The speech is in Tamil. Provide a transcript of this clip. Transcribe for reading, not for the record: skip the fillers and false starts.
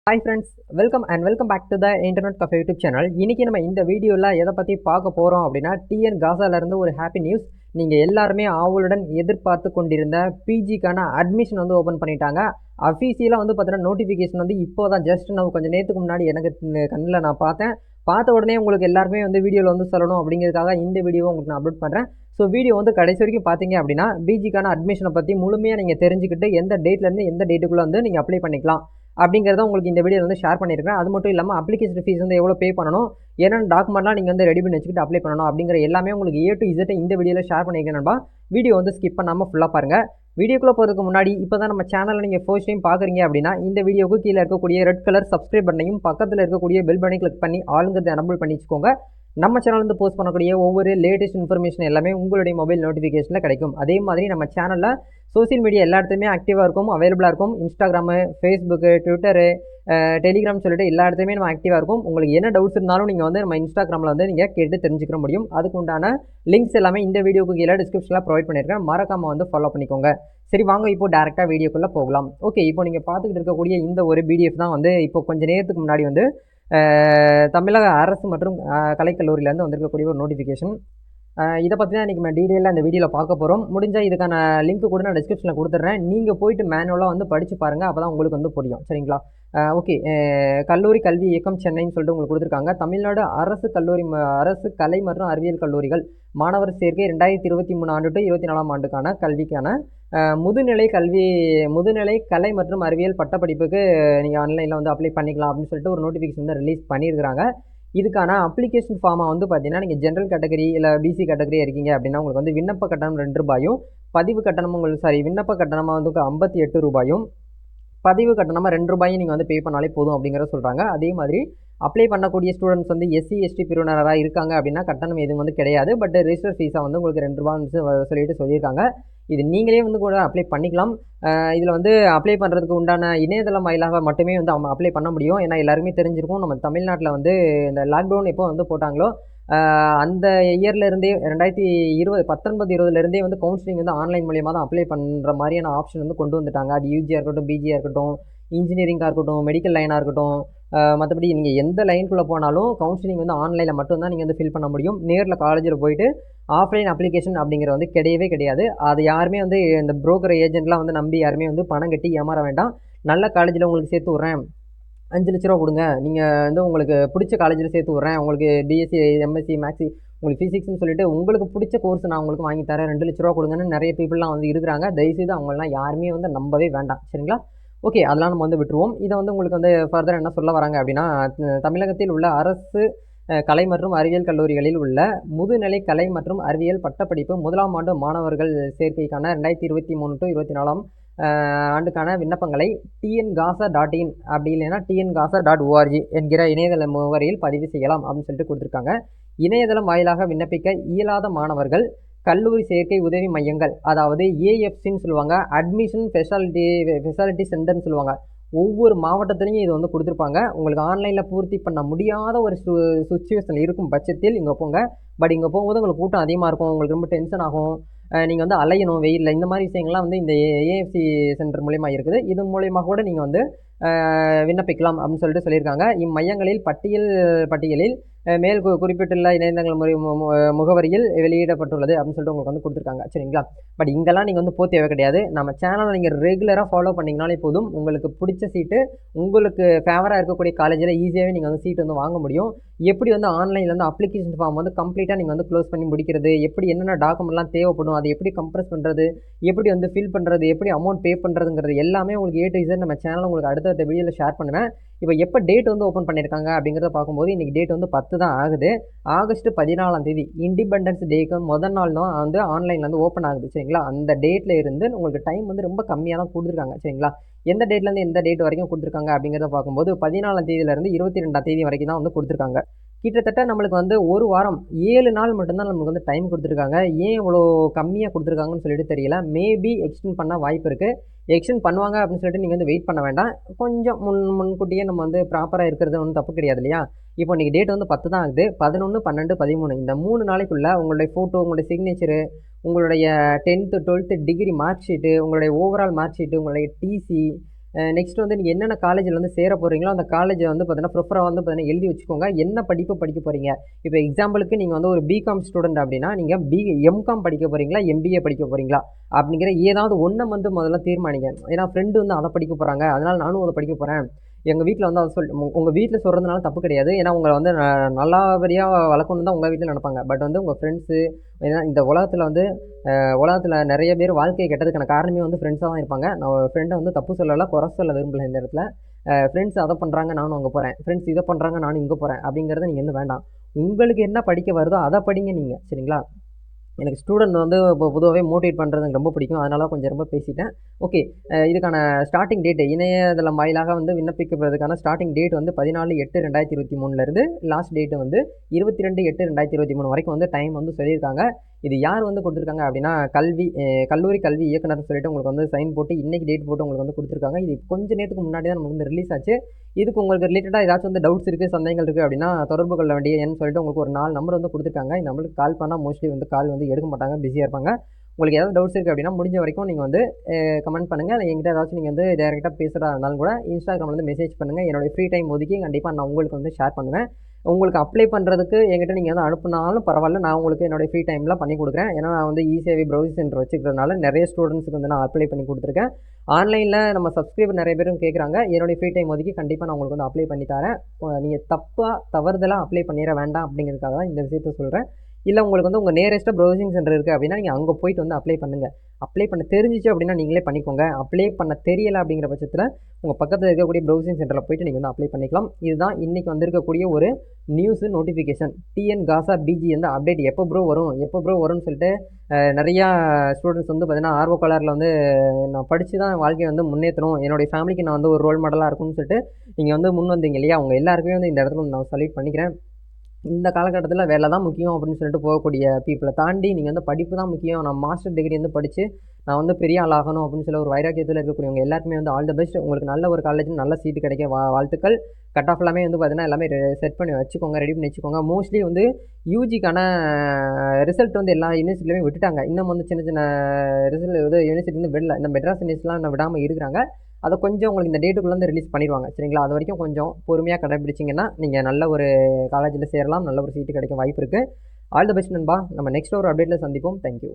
Hi friends, welcome back to the Internet Cafe YouTube channel. இன்னைக்கு நம்ம இந்த வீடியோல எதை பத்தி பார்க்க போறோம் அப்படின்னா டிஎன் காசால இருந்து ஒரு ஹாப்பி நியூஸ். நீங்க எல்லாருமே ஆவலுடன் எதிர்பார்த்து கொண்டிருந்த பிஜிக்கான அட்மிஷன் வந்து ஓபன் பண்ணிட்டாங்க. அஃபீஷியலா வந்து பார்த்தீங்கன்னா நோட்டிஃபிகேஷன் வந்து இப்போதான் ஜஸ்ட் நான் கொஞ்சம் நேரத்துக்கு முன்னாடி எனக்கு கண்ணில் நான் பார்த்தேன். பார்த்த உடனே உங்களுக்கு எல்லாருமே வந்து வீடியோவில் வந்து சொல்லணும் அப்படிங்கிறதுக்காக இந்த வீடியோவை உங்களுக்கு நான் அப்லோட் பண்ணுறேன். ஸோ வீடியோ வந்து கடைசி வரைக்கும் பார்த்தீங்க அப்படின்னா பிஜிக்கான அட்மிஷனை பற்றி முழுமையாக நீங்கள் தெரிஞ்சுக்கிட்டு எந்த டேட்லேருந்து எந்த டேட்டுக்குள்ளே வந்து நீங்கள் அப்ளை பண்ணிக்கலாம் அப்படிங்கிறத உங்களுக்கு இந்த வீடியோவில் வந்து ஷேர் பண்ணியிருக்கேன். அது மட்டும் இல்லாமல் அப்ளிகேஷன் ஃபீஸ் வந்து எவ்வளோ பே பண்ணணும், என்னென்ன டாக்குமெண்ட்லாம் நீங்கள் வந்து ரெடி பண்ணி வச்சுக்கிட்டு அப்ளை பண்ணணும் அப்படிங்கிற எல்லாமே உங்களுக்கு A to Z இந்த வீடியோவில் ஷேர் பண்ணியிருக்கேன் நண்பா. வீடியோ வந்து ஸ்கிப் பண்ணாமல் ஃபுல்லாக பாருங்கள். வீடியோக்குள்ளே போகிறதுக்கு முன்னாடி இப்போ தான் நம்ம சேனலில் நீங்கள் ஃபர்ஸ்ட் டைம் பார்க்குறீங்க அப்படின்னா இந்த வீடியோக்கு கீழே இருக்கக்கூடிய ரெட் கலர் சப்ஸ்கிரைப் பண்ணையும் பக்கத்தில் இருக்கக்கூடிய பெல் பட்டனை கிளிக் பண்ணி ஆளுங்கிறத எனபிள் பண்ணி வச்சுக்கோங்க. நம்ம சேனல்லேருந்து போஸ்ட் பண்ணக்கூடிய ஒவ்வொரு லேட்டஸ்ட் இன்ஃபர்மேஷன் எல்லாமே உங்களுடைய மொபைல் நோட்டிஃபிகேஷனில் கிடைக்கும். அதே மாதிரி நம்ம சேனலில் சோசியல் மீடியா எல்லா இடத்துலையுமே ஆக்டிவாக இருக்கும், அவைலபிளாக இருக்கும். இன்ஸ்டாகிராமு, ஃபேஸ்புக்கு, ட்விட்டரு, டெலிகிராம் சொல்லிட்டு எல்லா இடத்துலையுமே நம்ம ஆக்டிவாக இருக்கும். உங்களுக்கு என்ன டவுட்ஸ் இருந்தாலும் நீங்கள் வந்து நம்ம இன்ஸ்டாகிராமில் வந்து நீங்கள் கேட்டு தெரிஞ்சுக்கிற முடியும். அதுக்கு உண்டான லிங்க்ஸ் எல்லாமே இந்த வீடியோக்கு கீழே டிஸ்கிரிப்ஷனில் ப்ரொவைட் பண்ணியிருக்கேன். மறக்காமல் வந்து ஃபாலோ பண்ணிக்கோங்க. சரி வாங்க இப்போ டேரெக்டாக வீடியோக்குள்ளே போகலாம். ஓகே, இப்போ நீங்கள் பார்த்துக்கிட்டு இருக்கக்கூடிய இந்த ஒரு பிடிஎஃப் தான் வந்து இப்போ கொஞ்சம் நேரத்துக்கு முன்னாடி வந்து தமிழக அரசு மற்றும் கலைக்கல்லூரியிலேருந்து வந்திருக்கக்கூடிய ஒரு நோட்டிஃபிகேஷன். இதை பற்றி தான் இன்றைக்கி நம்ம டீட்டெயிலாக இந்த வீடியோவில் பார்க்க போகிறோம். முடிஞ்சால் இதுக்கான லிங்க் கூட நான் டிஸ்கிரிப்ஷனில் கொடுத்துட்றேன். நீங்கள் போயிட்டு மேனுவலாக வந்து படித்து பாருங்கள், அப்போ தான் உங்களுக்கு வந்து புரியும். சரிங்களா? ஓகே, கல்லூரி கல்வி இயக்கம் சென்னைன்னு சொல்லிட்டு உங்களுக்கு கொடுத்துருக்காங்க. தமிழ்நாடு அரசு கல்லூரி அரசு கலை மற்றும் அறிவியல் கல்லூரிகள் மாணவர் சேர்க்கை 2023 ஆண்டு டு 24ஆம் ஆண்டுக்கான கல்விக்கான முதுநிலை கலை மற்றும் அறிவியல் பட்டப்படிப்புக்கு நீங்கள் ஆன்லைனில் வந்து அப்ளை பண்ணிக்கலாம் அப்படின்னு சொல்லிட்டு ஒரு நோட்டிஃபிகேஷன் வந்து ரிலீஸ் பண்ணியிருக்கிறாங்க. இதுக்கான அப்ளிகேஷன் ஃபார்மை வந்து பார்த்தீங்கன்னா நீங்கள் ஜென்ரல் கேட்டகரி இல்லை பிசி கேட்டகரி இருக்கீங்க அப்படின்னா உங்களுக்கு வந்து விண்ணப்ப கட்டணம் ₹2, பதிவு கட்டணம் விண்ணப்ப கட்டணமாக வந்து ₹58, பதிவு கட்டணமாக ₹2 நீங்கள் வந்து பே பண்ணாலே போதும் அப்படிங்கிற சொல்கிறாங்க. அதே மாதிரி அப்ளை பண்ணக்கூடிய ஸ்டூடெண்ட்ஸ் வந்து எஸ்சி எஸ்டி பிரிவினராக இருக்காங்க அப்படின்னா கட்டணம் எதுவும் வந்து கிடையாது. பட் ரெஜிஸ்டர் ஃபீஸாக வந்து உங்களுக்கு ₹2 சொல்லிட்டு சொல்லியிருக்காங்க. இது நீங்களே வந்து கூட அப்ளை பண்ணிக்கலாம். இதில் வந்து அப்ளை பண்ணுறதுக்கு உண்டான இணையதளம் வாயிலாக மட்டுமே வந்து அப்ளை பண்ண முடியும். ஏன்னா எல்லாருமே தெரிஞ்சிருக்கும், நம்ம தமிழ்நாட்டில் வந்து இந்த லாக்டவுன் எப்போ வந்து போட்டாங்களோ அந்த இயர்லேருந்தே 19-20 வந்து கவுன்சிலிங் வந்து ஆன்லைன் மூலியமாக தான் அப்ளை பண்ணுற மாதிரியான ஆப்ஷன் வந்து கொண்டு வந்துட்டாங்க. அது யூஜியாக இருக்கட்டும், பிஜியாக இருக்கட்டும், இன்ஜினியரிங்காக இருக்கட்டும், மெடிக்கல் லைனாக இருக்கட்டும், மற்றபடி நீங்கள் எந்த லைனுக்குள்ளே போனாலும் கவுன்சிலிங் வந்து ஆன்லைனில் மட்டும்தான் நீங்கள் வந்து ஃபில் பண்ண முடியும். நேரில் காலேஜில் போயிட்டு ஆஃப்லைன் அப்ளிகேஷன் அப்படிங்கிறது வந்து கிடையவே கிடையாது. அது யாருமே வந்து இந்த புரோக்கர் ஏஜென்ட்லாம் வந்து நம்பி யாருமே வந்து பணம் கட்டி ஏமாற வேண்டாம். நல்ல காலேஜில் உங்களுக்கு சேர்த்து விட்றேன், 5 லட்ச ரூபா கொடுங்க, நீங்கள் வந்து உங்களுக்கு பிடிச்ச காலேஜில் சேர்த்து விட்றேன், உங்களுக்கு பிஎஸ்சி எம்எஸ்சி மேக்ஸி உங்களுக்கு ஃபிசிக்ஸ்னு சொல்லிட்டு உங்களுக்கு பிடிச்ச கோர்ஸ் நான் உங்களுக்கு வாங்கி தரேன், 2 லட்ச ரூபா கொடுங்கன்னு நிறைய பீப்புளெலாம் வந்து இருக்கிறாங்க. தயவுசெய்து அவங்களெலாம் யாருமே வந்து நம்பவே வேண்டாம். சரிங்களா? ஓகே, அதெல்லாம் நம்ம வந்து விட்டுருவோம். இதை வந்து உங்களுக்கு வந்து ஃபர்தர் என்ன சொல்ல வராங்க அப்படின்னா, தமிழகத்தில் உள்ள அரசு கலை மற்றும் அறிவியல் கல்லூரிகளில் உள்ள முதுநிலை கலை மற்றும் அறிவியல் பட்டப்படிப்பு 1ஆம் ஆண்டு மாணவர்கள் சேர்க்கைக்கான 2023 to 24ஆம் ஆண்டுக்கான விண்ணப்பங்களை tngasa.in அப்படி இல்லைன்னா tngasa.org என்கிற இணையதள முகவரியில் பதிவு செய்யலாம் அப்படின்னு சொல்லிட்டு கொடுத்துருக்காங்க. இணையதளம் வாயிலாக விண்ணப்பிக்க இயலாத மாணவர்கள் கல்லூரி சேர்க்கை உதவி மையங்கள், அதாவது ஏஎஃப்சின்னு சொல்லுவாங்க, அட்மிஷன் ஃபெசிலிட்டி சென்டர்னு சொல்லுவாங்க, ஒவ்வொரு மாவட்டத்துலேயும் இது வந்து கொடுத்துருப்பாங்க. உங்களுக்கு ஆன்லைனில் பூர்த்தி பண்ண முடியாத ஒரு சுச்சுவேஷன் இருக்கும் பட்சத்தில் இங்கே போங்க. பட் இங்கே போகும்போது உங்களுக்கு கூட்டம் அதிகமாக இருக்கும், உங்களுக்கு ரொம்ப டென்ஷன் ஆகும், நீங்கள் வந்து அலையணும் வெயிலில். இந்த மாதிரி விஷயங்கள்லாம் வந்து இந்த ஏஎஃப்சி சென்டர் மூலயமா இருக்குது. இது மூலயமா கூட நீங்கள் வந்து விண்ணப்பிக்கலாம் அப்படின்னு சொல்லிட்டு சொல்லியிருக்காங்க. இம்மையங்களில் பட்டியலில் மேல் குறிப்பிட்டுள்ள இணையதளங்கள் முகவரியில் வெளியிடப்பட்டுள்ளது அப்படின்னு சொல்லிட்டு உங்களுக்கு வந்து கொடுத்துருக்காங்க. சரிங்களா? பட் இங்கெல்லாம் நீங்கள் வந்து தேவை கிடையாது. நம்ம சேனலை நீங்கள் ரெகுலராக ஃபாலோ பண்ணிங்கனாலே போதும். உங்களுக்கு பிடிச்ச சீட்டு, உங்களுக்கு ஃபேவராக இருக்கக்கூடிய காலேஜில் ஈஸியாகவே நீங்கள் வந்து சீட்டு வந்து வாங்க முடியும். எப்படி வந்து ஆன்லைனில் வந்து அப்ளிகேஷன் ஃபார்ம் வந்து கம்ப்ளீட்டாக நீங்கள் வந்து க்ளோஸ் பண்ணி முடிக்கிறது, எப்படி என்னென்ன டாக்குமெண்ட்லாம் தேவைப்படும், அதை எப்படி கம்ப்ரஸ் பண்ணுறது, எப்படி வந்து ஃபில் பண்ணுறது, எப்படி அமௌண்ட் பே பண்ணுறதுங்கிறது எல்லாமே உங்களுக்கு A to Z நம்ம சேனலில் உங்களுக்கு அடுத்தடுத்த வீடியோவில் ஷேர் பண்ணுவேன். இப்போ எப்போ டேட் வந்து ஓப்பன் பண்ணியிருக்காங்க அப்படிங்கிறத பார்க்கும்போது இன்றைக்கி டேட் வந்து 10 தான் ஆகுது. ஆகஸ்ட் 14ஆம் தேதி இண்டிபெண்டன்ஸ் டேக்கு முதல் நாள் தான் வந்து ஆன்லைனில் வந்து ஓப்பன் ஆகுது. சரிங்களா? அந்த டேட்டில் இருந்து உங்களுக்கு டைம் வந்து ரொம்ப கம்மியாக தான் கொடுத்துருக்காங்க. சரிங்களா? எந்த டேட்லேருந்து எந்த டேட் வரைக்கும் கொடுத்துருக்காங்க அப்படிங்கிறத பார்க்கும்போது 14ஆம் தேதியிலேருந்து 22ஆம் தேதி வரைக்கும் தான் வந்து கொடுத்துருக்காங்க. கிட்டத்தட்ட நம்மளுக்கு வந்து ஒரு வாரம் 7 நாள் மட்டும்தான் நம்மளுக்கு வந்து டைம் கொடுத்துருக்காங்க. ஏன் இவ்வளோ கம்மியாக கொடுத்துருக்காங்கன்னு சொல்லிட்டு தெரியல. மேபி எக்ஸ்டெண்ட் பண்ண வாய்ப்பு இருக்குது. எக்ஸ்டெண்ட் பண்ணுவாங்க அப்படின்னு சொல்லிட்டு நீங்கள் வந்து வெயிட் பண்ண வேண்டாம். கொஞ்சம் முன்கூட்டியே நம்ம வந்து ப்ராப்பராக இருக்கிறது ஒன்றும் தப்பு கிடையாது இல்லையா? இப்போ இன்றைக்கி டேட் வந்து 10 தான் ஆகுது. 11, 12, 13 இந்த 3 நாளைக்குள்ளே உங்களுடைய ஃபோட்டோ, உங்களுடைய சிக்னேச்சரு, உங்களுடைய 10th 12th degree mark sheet, உங்களுடைய ஓவரால் மார்க் ஷீட்டு, உங்களுடைய டிசி, நெக்ஸ்ட் வந்து நீங்கள் என்னென்ன காலேஜில் வந்து சேர போகிறீங்களோ அந்த காலேஜை வந்து பார்த்தீங்கன்னா ப்ரிஃபராக வந்து பார்த்தீங்கன்னா எழுதி வச்சுக்கோங்க. என்ன படிப்பு படிக்க போகிறீங்க. இப்போ எக்ஸாம்பிளுக்கு நீங்கள் வந்து ஒரு பிகாம் ஸ்டூடெண்ட் அப்படின்னா நீங்கள் எம்காம் படிக்க போகிறீங்களா, எம்பிஏ படிக்க போகிறீங்களா அப்படிங்கிற ஏதாவது ஒன்றை வந்து முதல்ல தீர்மானிங்க. ஏன்னா ஃப்ரெண்டு வந்து அதை படிக்க போகிறாங்க, அதனால் நானும் அதை படிக்க போகிறேன். எங்கள் வீட்டில் வந்து அதை உங்கள் வீட்டில் சொல்கிறதுனால தப்பு கிடையாது. ஏன்னா உங்களை வந்து நல்லபடியாக வளர்க்கணுன்னு தான் உங்கள் வீட்டில் நினைப்பாங்க. பட் வந்து உங்கள் ஃப்ரெண்ட்ஸு, ஏன்னா இந்த உலகத்தில் வந்து உலகத்தில் நிறைய பேர் வாழ்க்கையை கெட்டதுக்கான காரணமே வந்து ஃப்ரெண்ட்ஸாக தான் இருப்பாங்க. நான் ஃப்ரெண்டை வந்து தப்பு சொல்லலை, குறை சொல்ல விரும்பலை இந்த இடத்துல. ஃப்ரெண்ட்ஸ் அதை பண்ணுறாங்க, நானும் அங்கே போகிறேன். ஃப்ரெண்ட்ஸ் இதை பண்ணுறாங்க, நானும் இங்கே போகிறேன் அப்படிங்கிறத நீங்கள் வந்து வேண்டாம். உங்களுக்கு என்ன படிக்க வருதோ அதை படிங்க நீங்கள், சரிங்களா? எனக்கு ஸ்டூடெண்ட் வந்து இப்போ பொதுவாகவே மோட்டிவேட் பண்ணுறது எனக்கு ரொம்ப பிடிக்கும். அதனால கொஞ்சம் ரொம்ப பேசிட்டேன். ஓகே, இதுக்கான ஸ்டார்டிங் டேட்டு இணையதளம் வாயிலாக வந்து விண்ணப்பிக்கப்படுறதுக்கான ஸ்டார்டிங் டேட் வந்து 14/8/2023 லாஸ்ட் டேட்டு வந்து 22/8/2023 வரைக்கும் வந்து டைம் வந்து சொல்லியிருக்காங்க. இது யார் வந்து கொடுத்துருக்காங்க அப்படின்னா கல்லூரி கல்வி இயக்குனர்னு சொல்லிட்டு உங்களுக்கு வந்து சைன் போட்டு இன்றைக்கி டேட் போட்டு உங்களுக்கு வந்து கொடுத்துருக்காங்க. இது கொஞ்சம் நேரத்துக்கு முன்னாடி தான் நமக்கு வந்து ரிலீஸ் ஆச்சு. இதுக்கு உங்களுக்கு ரிலேட்டடாக ஏதாச்சும் வந்து டவுட்ஸ் இருக்குது, சந்தேகங்கள் இருக்குது அப்படின்னா தொடர்பு கொள்ள வேண்டிய எண் சொல்லிட்டு உங்களுக்கு ஒரு 4 நம்பர் வந்து கொடுத்துருக்காங்க. இந்த நம்பருக்கு கால் பண்ணால் மோஸ்ட்லி வந்து கால் வந்து எடுக்க மாட்டாங்க, பிஸியாக இருப்பாங்க. உங்களுக்கு ஏதாவது டவுட்ஸ் இருக்குது அப்படின்னா முடிஞ்ச வரைக்கும் நீங்கள் வந்து கமெண்ட் பண்ணுங்கள். இல்லை என்கிட்ட ஏதாச்சும் நீங்கள் வந்து டேரெக்டாக பேசுகிறதா இருந்தாலும் கூட இன்ஸ்டாகிராமில் வந்து மெசேஜ் பண்ணுங்கள். என்னுடைய ஃப்ரீ டைம் ஒதுக்கி கண்டிப்பாக நான் உங்களுக்கு வந்து ஷேர் பண்ணுவேன். உங்களுக்கு அப்ளை பண்ணுறதுக்கு என்கிட்ட நீங்கள் வந்து அனுப்புனாலும் பரவாயில்ல, நான் உங்களுக்கு என்னுடைய ஃப்ரீ டைமில் பண்ணி கொடுக்குறேன். ஏன்னா நான் வந்து ஈஸியாகவே ப்ரௌசிங் சென்டர் வச்சுக்கிறதுனால நிறைய ஸ்டூடெண்ட்ஸுக்கு வந்து நான் அப்ளை பண்ணி கொடுத்துருக்கேன். ஆன்லைனில் நம்ம சப்ஸ்கிரைபர் நிறைய பேரும் கேட்குறாங்க. என்னுடைய ஃப்ரீ டைம் ஒதுக்கி கண்டிப்பாக நான் உங்களுக்கு வந்து அப்ளை பண்ணி தரேன். நீங்கள் தவறுதலாக அப்ளை பண்ணிட வேண்டாம் அப்படிங்கிறதுக்காக தான் இந்த விஷயத்த சொல்கிறேன். இல்லை உங்களுக்கு வந்து உங்கள் நியரஸ்ட்டாக ப்ரௌசிங் சென்டர் இருக்குது அப்படின்னா நீங்கள் அங்கே போயிட்டு வந்து அப்ளை பண்ணுங்கள். அப்ளை பண்ண தெரிஞ்சிச்சு அப்படின்னா நீங்களே பண்ணிக்கோங்க. அப்ளை பண்ண தெரியலை அப்படிங்கிற பட்சத்தில் உங்கள் பக்கத்தில் இருக்கக்கூடிய ப்ரௌசிங் சென்டரில் போய்ட்டு நீங்கள் வந்து அப்ளை பண்ணிக்கலாம். இதுதான் இன்றைக்கி வந்திருக்கக்கூடிய ஒரு நியூஸு நோட்டிஃபிகேஷன். TN-GASA BG வந்து அப்டேட் எப்போ ப்ரோ வரும்னு சொல்லிட்டு நிறையா ஸ்டூடெண்ட்ஸ் வந்து பார்த்தீங்கன்னா ஆர்வக்கோளாறில் வந்து நான் படித்து தான் வாழ்க்கையை வந்து முன்னேற்றணும், என்னுடைய ஃபேமிலிக்கு நான் வந்து ஒரு ரோல் மாடலாக இருக்கும்னு சொல்லிட்டு நீங்கள் வந்து முன் வந்தீங்க இல்லையா? அவங்க எல்லாருக்குமே வந்து இந்த இடத்துல நான் சல்யூட் பண்ணிக்கிறேன். இந்த காலகட்டத்தில் வேலை தான் முக்கியம் அப்படின்னு சொல்லிட்டு போகக்கூடிய பீப்புளை தாண்டி நீங்கள் வந்து படிப்பு தான் முக்கியம், நான் மாஸ்டர் டிகிரி வந்து படித்து நான் வந்து பெரிய ஆள் ஆகணும் அப்படின்னு சொல்லி ஒரு வைராக்கியத்தில் இருக்கக்கூடியவங்க எல்லாருக்குமே வந்து ஆல் த பெஸ்ட். உங்களுக்கு நல்ல ஒரு காலேஜில் நல்ல சீட்டு கிடைக்க வாழ்த்துக்கள். கட் ஆஃப் எல்லாமே வந்து பார்த்தீங்கன்னா எல்லாமே செட் பண்ணி வச்சுக்கோங்க, ரெடி பண்ணி வச்சுக்கோங்க. மோஸ்ட்லி வந்து யூஜிக்கான ரிசல்ட் வந்து எல்லா யூனிவர்சிட்டிலையுமே விட்டுட்டாங்க. இன்னும் வந்து சின்ன சின்ன ரிசல்ட் வந்து யூனிவர்சிட்டி வந்து விடல. இந்த மெட்ராஸ் யூனிவர்சிட்டிலாம் இன்னும் விடாமல் இருக்கிறாங்க. அதை கொஞ்சம் உங்களுக்கு இந்த டேட்டுக்குள்ளே வந்து ரிலீஸ் பண்ணிடுவாங்க, சரிங்களா? அது வரைக்கும் கொஞ்சம் பொறுமையாக கடைபிடிச்சிங்கன்னா நீங்கள் நல்ல ஒரு காலேஜில் சேரலாம், நல்ல ஒரு சீட்டு கிடைக்க வாய்ப்பு இருக்குது. ஆல் த பெஸ்ட் நண்பா. நம்ம நெக்ஸ்ட் ஒரு அப்டேட்டில் சந்திப்போம். தேங்க்யூ.